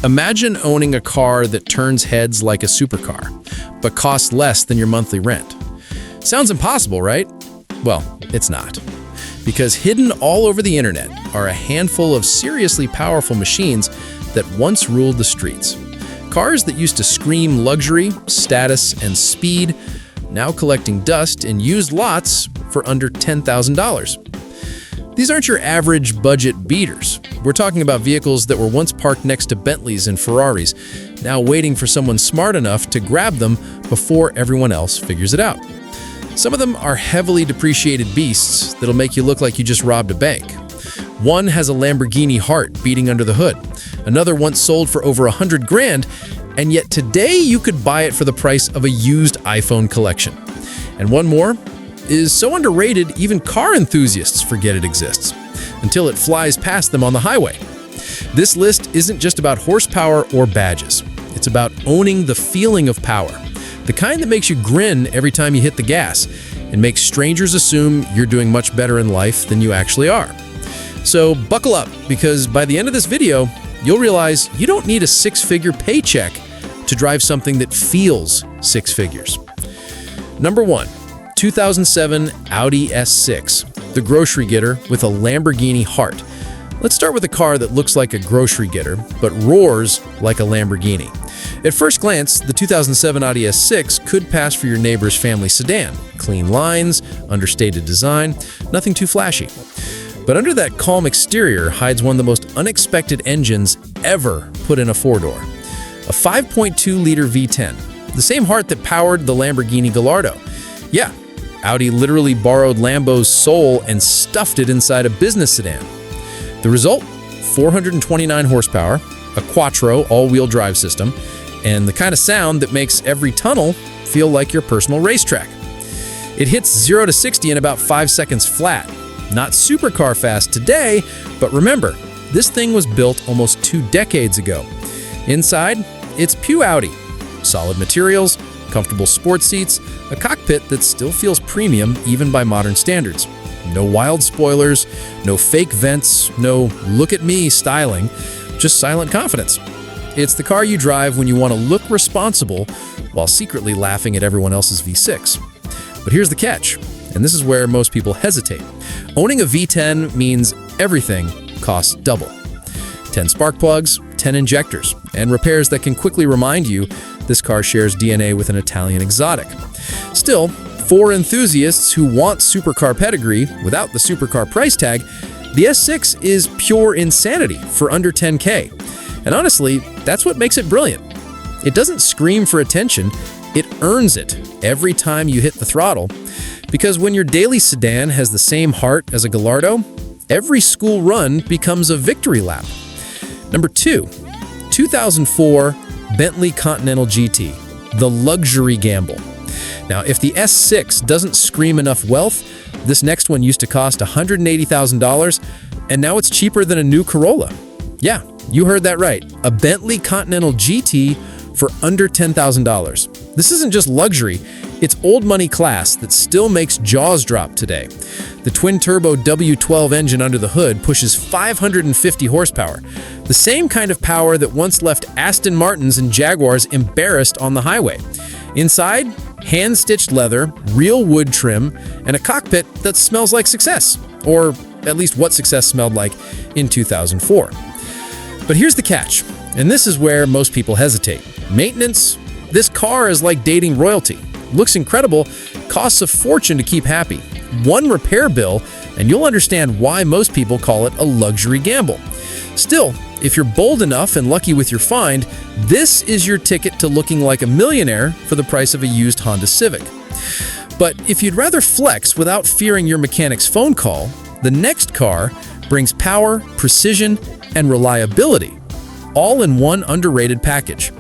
Imagine owning a car that turns heads like a supercar, but costs less than your monthly rent. Sounds impossible, right? Well, it's not. Because hidden all over the internet are a handful of seriously powerful machines that once ruled the streets. Cars that used to scream luxury, status, and speed, now collecting dust in used lots for under $10,000. These aren't your average budget beaters. We're talking about vehicles that were once parked next to Bentleys and Ferraris, now waiting for someone smart enough to grab them before everyone else figures it out. Some of them are heavily depreciated beasts that'll make you look like you just robbed a bank. One has a Lamborghini heart beating under the hood. Another once sold for over $100 grand, and yet today you could buy it for the price of a used iPhone collection. And one more is so underrated even car enthusiasts forget it exists, until it flies past them on the highway. This list isn't just about horsepower or badges. It's about owning the feeling of power, the kind that makes you grin every time you hit the gas and makes strangers assume you're doing much better in life than you actually are. So buckle up, because by the end of this video, you'll realize you don't need a six-figure paycheck to drive something that feels six figures. Number 1. 2007 Audi S6, the grocery getter with a Lamborghini heart. Let's start with a car that looks like a grocery getter, but roars like a Lamborghini. At first glance, the 2007 Audi S6 could pass for your neighbor's family sedan. Clean lines, understated design, nothing too flashy. But under that calm exterior hides one of the most unexpected engines ever put in a four-door. A 5.2-liter V10, the same heart that powered the Lamborghini Gallardo. Yeah, Audi literally borrowed Lambo's soul and stuffed it inside a business sedan. The result? 429 horsepower, a quattro all-wheel drive system, and the kind of sound that makes every tunnel feel like your personal racetrack. It hits 0 to 60 in about 5 seconds flat. Not supercar fast today, but remember, this thing was built almost 2 decades ago. Inside, it's pew Audi. Solid materials, comfortable sports seats, a cockpit that still feels premium even by modern standards. No wild spoilers, no fake vents, no look at me styling, just silent confidence. It's the car you drive when you want to look responsible while secretly laughing at everyone else's V6. But here's the catch, and this is where most people hesitate. Owning a V10 means everything costs double. 10 spark plugs, 10 injectors, and repairs that can quickly remind you this car shares DNA with an Italian exotic. Still, for enthusiasts who want supercar pedigree without the supercar price tag, the S6 is pure insanity for under $10K. And honestly, that's what makes it brilliant. It doesn't scream for attention, it earns it every time you hit the throttle. Because when your daily sedan has the same heart as a Gallardo, every school run becomes a victory lap. Number 2, 2004 Bentley Continental GT, the luxury gamble. Now, if the S6 doesn't scream enough wealth, this next one used to cost $180,000, and now it's cheaper than a new Corolla. Yeah, you heard that right. A Bentley Continental GT for under $10,000. This isn't just luxury, it's old money class that still makes jaws drop today. The twin-turbo W12 engine under the hood pushes 550 horsepower, the same kind of power that once left Aston Martins and Jaguars embarrassed on the highway. Inside, hand-stitched leather, real wood trim, and a cockpit that smells like success, or at least what success smelled like in 2004. But here's the catch, and this is where most people hesitate. Maintenance? This car is like dating royalty. Looks incredible, costs a fortune to keep happy. One repair bill, and you'll understand why most people call it a luxury gamble. Still, if you're bold enough and lucky with your find, this is your ticket to looking like a millionaire for the price of a used Honda Civic. But if you'd rather flex without fearing your mechanic's phone call, the next car brings power, precision, and reliability, all in one underrated package.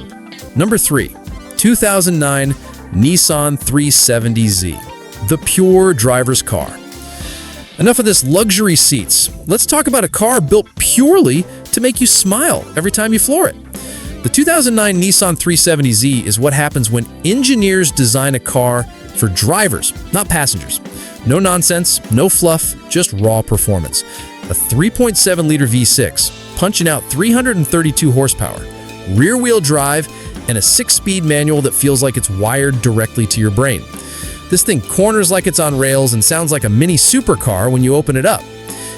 Number 3, 2009 Nissan 370Z, the pure driver's car. Enough of this luxury seats. Let's talk about a car built purely to make you smile every time you floor it. The 2009 Nissan 370Z is what happens when engineers design a car for drivers, not passengers. No nonsense, no fluff, just raw performance. A 3.7-liter V6, punching out 332 horsepower, rear-wheel drive, and a 6-speed manual that feels like it's wired directly to your brain. This thing corners like it's on rails and sounds like a mini supercar when you open it up.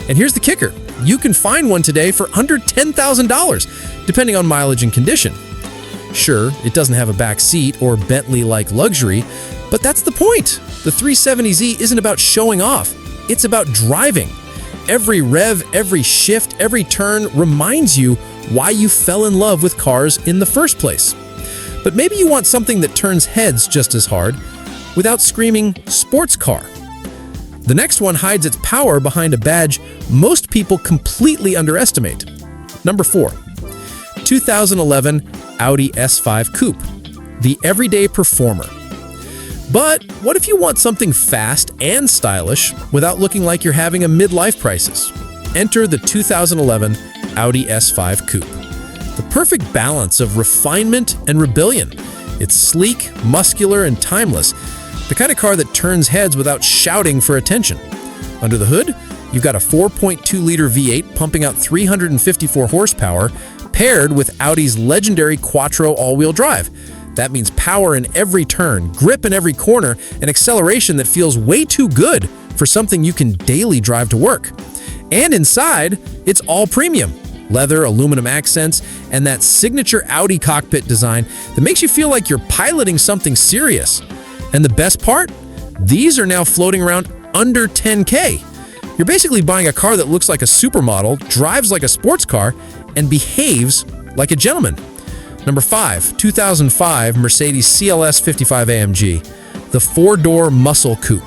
And here's the kicker. You can find one today for under $10,000, depending on mileage and condition. Sure, it doesn't have a back seat or Bentley-like luxury, but that's the point. The 370Z isn't about showing off. It's about driving. Every rev, every shift, every turn reminds you why you fell in love with cars in the first place. But maybe you want something that turns heads just as hard without screaming sports car. The next one hides its power behind a badge most people completely underestimate. Number 4, 2011 Audi S5 Coupe, the everyday performer. But what if you want something fast and stylish without looking like you're having a midlife crisis? Enter the 2011 Audi S5 Coupe. The perfect balance of refinement and rebellion. It's sleek, muscular, and timeless. The kind of car that turns heads without shouting for attention. Under the hood, you've got a 4.2-liter V8 pumping out 354 horsepower, paired with Audi's legendary Quattro all-wheel drive. That means power in every turn, grip in every corner, and acceleration that feels way too good for something you can daily drive to work. And inside, it's all premium. Leather, aluminum accents, and that signature Audi cockpit design that makes you feel like you're piloting something serious. And the best part? These are now floating around under $10K. You're basically buying a car that looks like a supermodel, drives like a sports car, and behaves like a gentleman. Number 5, 2005 Mercedes CLS 55 AMG, the 4-door muscle coupe.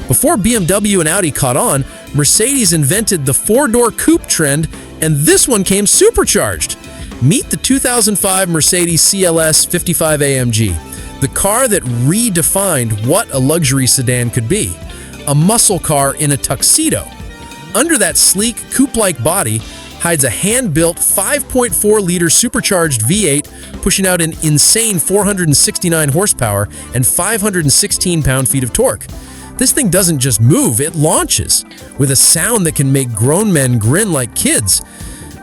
Before BMW and Audi caught on, Mercedes invented the 4-door coupe trend, and this one came supercharged. Meet the 2005 Mercedes CLS 55 AMG, the car that redefined what a luxury sedan could be. A muscle car in a tuxedo. Under that sleek, coupe-like body hides a hand-built 5.4-liter supercharged V8 pushing out an insane 469 horsepower and 516 pound-feet of torque. This thing doesn't just move, it launches, with a sound that can make grown men grin like kids.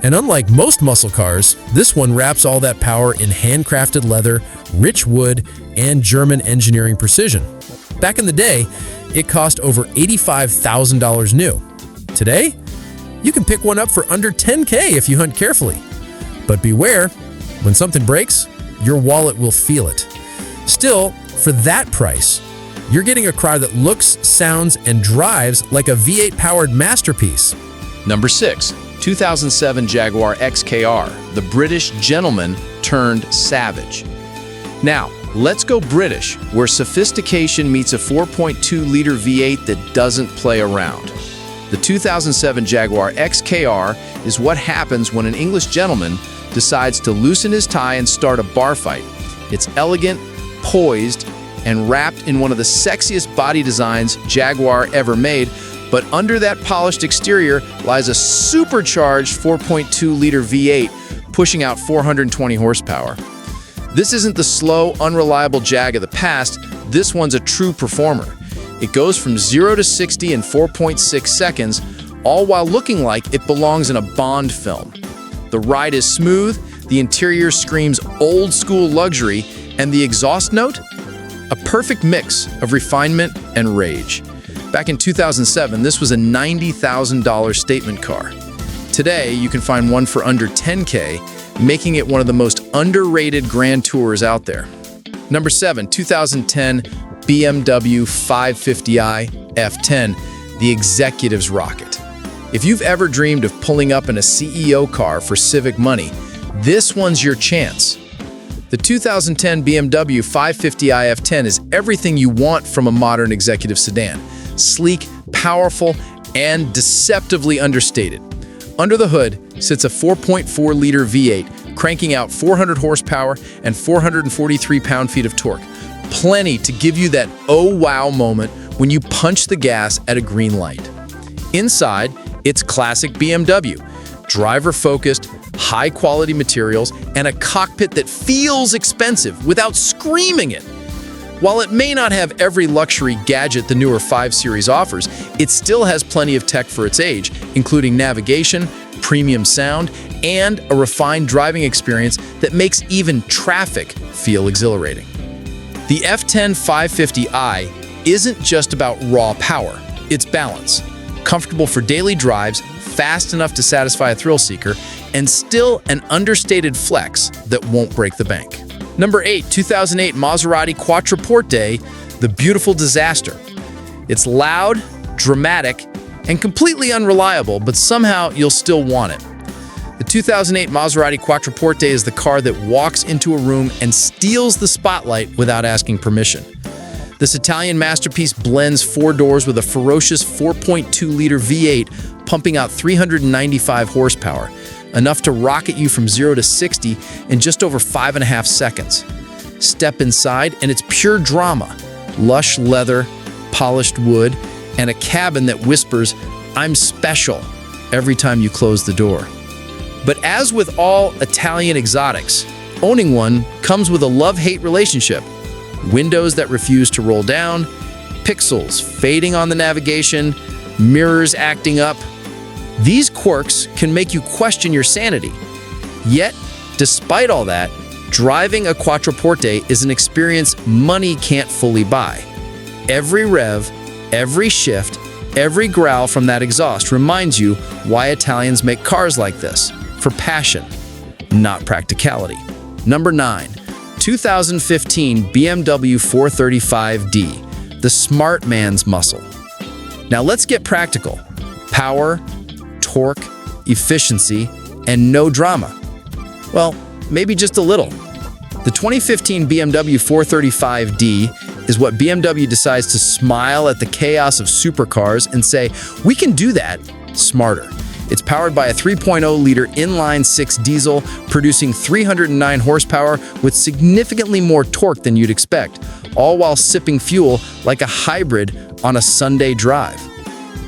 And unlike most muscle cars, this one wraps all that power in handcrafted leather, rich wood, and German engineering precision. Back in the day, it cost over $85,000 new. Today, you can pick one up for under $10K if you hunt carefully. But beware, when something breaks, your wallet will feel it. Still, for that price, you're getting a car that looks, sounds, and drives like a V8-powered masterpiece. Number 6, 2007 Jaguar XKR, the British gentleman turned savage. Now, let's go British, where sophistication meets a 4.2-liter V8 that doesn't play around. The 2007 Jaguar XKR is what happens when an English gentleman decides to loosen his tie and start a bar fight. It's elegant, poised, and wrapped in one of the sexiest body designs Jaguar ever made, but under that polished exterior lies a supercharged 4.2-liter V8 pushing out 420 horsepower. This isn't the slow, unreliable Jag of the past, this one's a true performer. It goes from 0 to 60 in 4.6 seconds, all while looking like it belongs in a Bond film. The ride is smooth, the interior screams old-school luxury, and the exhaust note? A perfect mix of refinement and rage. Back in 2007, this was a $90,000 statement car. Today, you can find one for under $10K, making it one of the most underrated Grand Tours out there. Number 7, 2010 BMW 550i F10, the executive's rocket. If you've ever dreamed of pulling up in a CEO car for civic money, this one's your chance. The 2010 BMW 550i F10 is everything you want from a modern executive sedan. Sleek, powerful, and deceptively understated. Under the hood sits a 4.4-liter V8, cranking out 400 horsepower and 443 pound-feet of torque. Plenty to give you that oh wow moment when you punch the gas at a green light. Inside, it's classic BMW, driver-focused, high-quality materials, and a cockpit that feels expensive without screaming it. While it may not have every luxury gadget the newer 5 Series offers, it still has plenty of tech for its age, including navigation, premium sound, and a refined driving experience that makes even traffic feel exhilarating. The F10 550i isn't just about raw power, it's balance. Comfortable for daily drives, fast enough to satisfy a thrill seeker, and still an understated flex that won't break the bank. Number 8, 2008 Maserati Quattroporte, the beautiful disaster. It's loud, dramatic, and completely unreliable, but somehow you'll still want it. The 2008 Maserati Quattroporte is the car that walks into a room and steals the spotlight without asking permission. This Italian masterpiece blends 4 doors with a ferocious 4.2-liter V8 pumping out 395 horsepower, enough to rocket you from 0 to 60 in just over 5.5 seconds. Step inside and it's pure drama. Lush leather, polished wood, and a cabin that whispers, "I'm special," every time you close the door. But as with all Italian exotics, owning one comes with a love-hate relationship. Windows that refuse to roll down, pixels fading on the navigation, mirrors acting up. These quirks can make you question your sanity. Yet, despite all that, driving a Quattroporte is an experience money can't fully buy. Every rev, every shift, every growl from that exhaust reminds you why Italians make cars like this. For passion, not practicality. Number 9, 2015 BMW 435d, the smart man's muscle. Now let's get practical. Power, torque, efficiency, and no drama. Well, maybe just a little. The 2015 BMW 435d is what BMW decides to smile at the chaos of supercars and say, we can do that smarter. It's powered by a 3.0-liter inline-six diesel, producing 309 horsepower with significantly more torque than you'd expect, all while sipping fuel like a hybrid on a Sunday drive.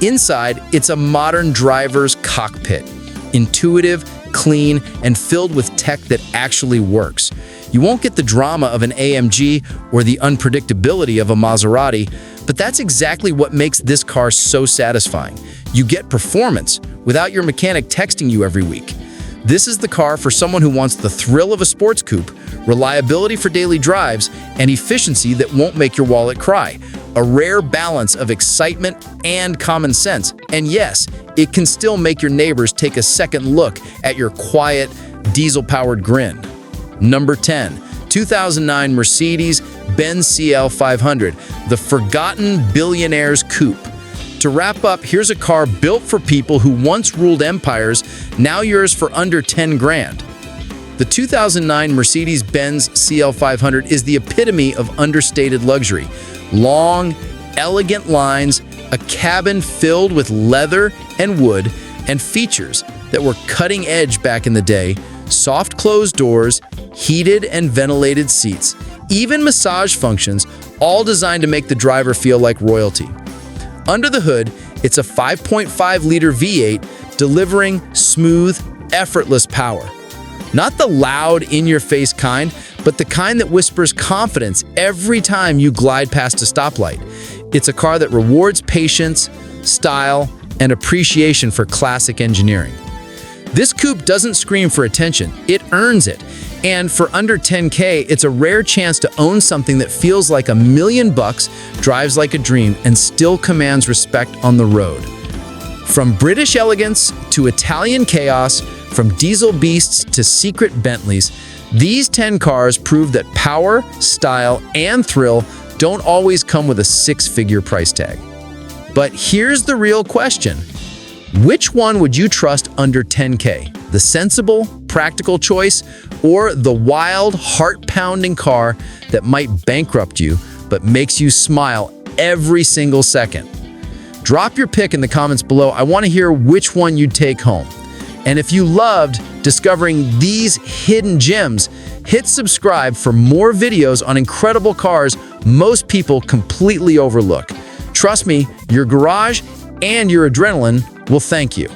Inside, it's a modern driver's cockpit, intuitive, clean, and filled with tech that actually works. You won't get the drama of an AMG or the unpredictability of a Maserati, but that's exactly what makes this car so satisfying. You get performance without your mechanic texting you every week. This is the car for someone who wants the thrill of a sports coupe, reliability for daily drives, and efficiency that won't make your wallet cry. A rare balance of excitement and common sense. And yes, it can still make your neighbors take a second look at your quiet, diesel-powered grin. Number 10, 2009 Mercedes-Benz CL 500, the forgotten billionaire's coupe. To wrap up, here's a car built for people who once ruled empires, now yours for under 10 grand. The 2009 Mercedes-Benz CL 500 is the epitome of understated luxury. Long, elegant lines, a cabin filled with leather and wood, and features that were cutting edge back in the day, soft closed doors, heated and ventilated seats, even massage functions, all designed to make the driver feel like royalty. Under the hood, it's a 5.5-liter V8 delivering smooth, effortless power. Not the loud, in-your-face kind, but the kind that whispers confidence every time you glide past a stoplight. It's a car that rewards patience, style, and appreciation for classic engineering. This coupe doesn't scream for attention, it earns it. And for under 10K, it's a rare chance to own something that feels like $1 million, drives like a dream, and still commands respect on the road. From British elegance to Italian chaos, from diesel beasts to secret Bentleys, these 10 cars prove that power, style, and thrill don't always come with a six-figure price tag. But here's the real question. Which one would you trust under 10K? The sensible, practical choice, or the wild, heart-pounding car that might bankrupt you but makes you smile every single second? Drop your pick in the comments below. I want to hear which one you'd take home. And if you loved discovering these hidden gems, hit subscribe for more videos on incredible cars most people completely overlook. Trust me, your garage and your adrenaline will thank you.